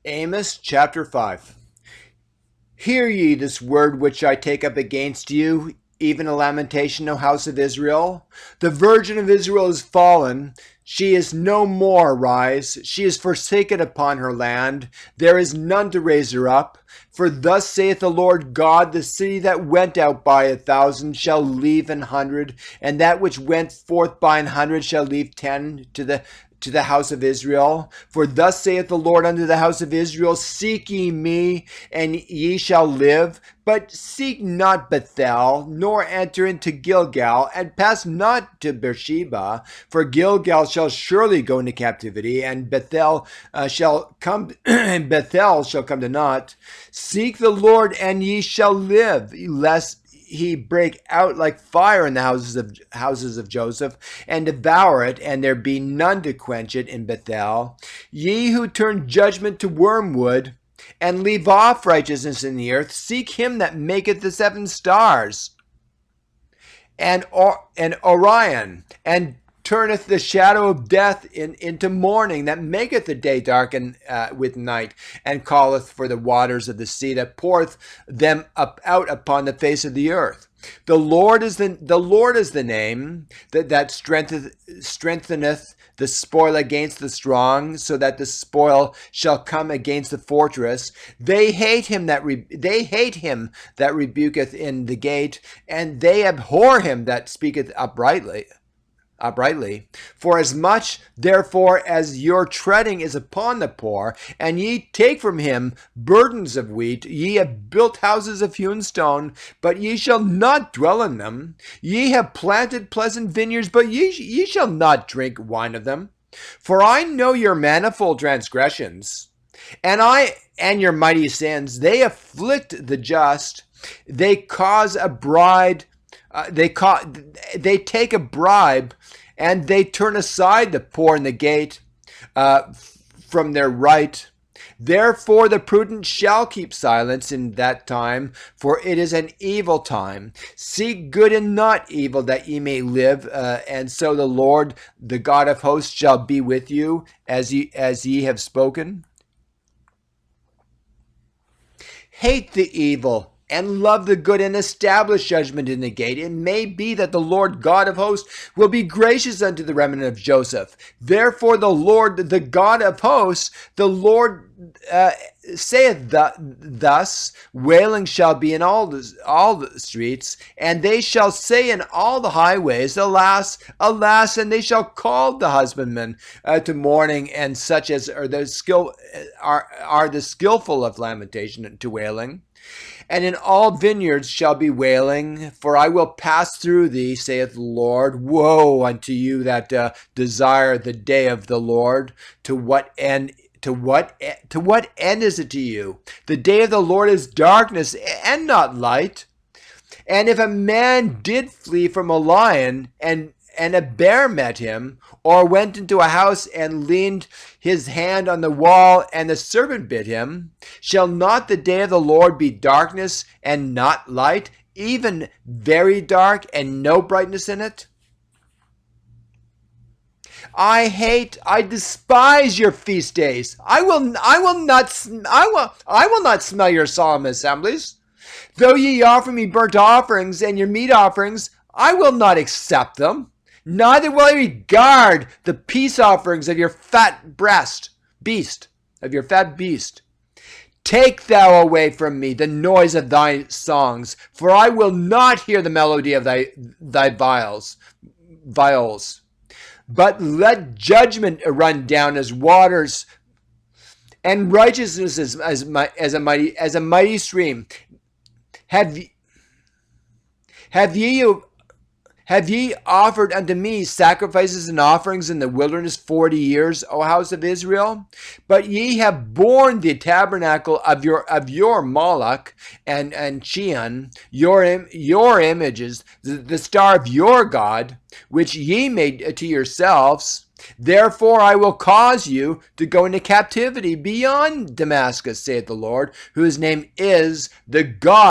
Amos chapter 5. Hear ye this word which I take up against you, even a lamentation, O house of Israel. The virgin of Israel is fallen. She is no more arise. She is forsaken upon her land. There is none to raise her up. For thus saith the Lord God, the city that went out by 1,000 shall leave 100, and that which went forth by 100 shall leave 10 to the house of Israel. For thus saith the Lord unto the house of Israel, seek ye me, and ye shall live. But seek not Bethel, nor enter into Gilgal, and pass not to Beersheba. For Gilgal shall surely go into captivity, and Bethel shall come, and Bethel shall come to naught. Seek the Lord, and ye shall live, lest he break out like fire in the houses of Joseph, and devour it, and there be none to quench it in Bethel. Ye who turn judgment to wormwood, and leave off righteousness in the earth, seek him that maketh the 7 stars, and Orion, and turneth the shadow of death into morning, that maketh the day darken with night, and calleth for the waters of the sea, that poureth them out upon the face of the earth. The Lord is the name that strengtheneth the spoil against the strong, so that the spoil shall come against the fortress. They hate him that rebuketh in the gate, and they abhor him that speaketh uprightly. For as much therefore as your treading is upon the poor, and ye take from him burdens of wheat, ye have built houses of hewn stone, but ye shall not dwell in them. Ye have planted pleasant vineyards, but ye shall not drink wine of them. For I know your manifold transgressions, and your mighty sins. They afflict the just. They cause a bride. They take a bribe, and they turn aside the poor in the gate from their right. Therefore the prudent shall keep silence in that time, for it is an evil time. Seek good and not evil, that ye may live, and so the Lord, the God of hosts, shall be with you as ye have spoken. Hate the evil, and love the good, and establish judgment in the gate. It may be that the Lord God of hosts will be gracious unto the remnant of Joseph. Therefore the Lord, the God of hosts, the Lord saith thus, wailing shall be in all the streets, and they shall say in all the highways, alas, alas, and they shall call the husbandmen to mourning, and such as are the skillful of lamentation to wailing. And in all vineyards shall be wailing, for I will pass through thee, saith the Lord. Woe unto you that desire the day of the Lord. To what end? To what end is it to you? The day of the Lord is darkness and not light. And if a man did flee from a lion, and a bear met him, or went into a house and leaned his hand on the wall, and the serpent bit him, shall not the day of the Lord be darkness and not light, even very dark and no brightness in it? I despise your feast days. I will not smell your solemn assemblies. Though ye offer me burnt offerings and your meat offerings, I will not accept them. Neither will I regard the peace offerings of your fat beast. Take thou away from me the noise of thy songs, for I will not hear the melody of thy viols. But let judgment run down as waters, and righteousness as a mighty stream. Have ye offered unto me sacrifices and offerings in the wilderness 40 years, O house of Israel? But ye have borne the tabernacle of your Moloch and Cheon, your images, the star of your God, which ye made to yourselves. Therefore I will cause you to go into captivity beyond Damascus, saith the Lord, whose name is the God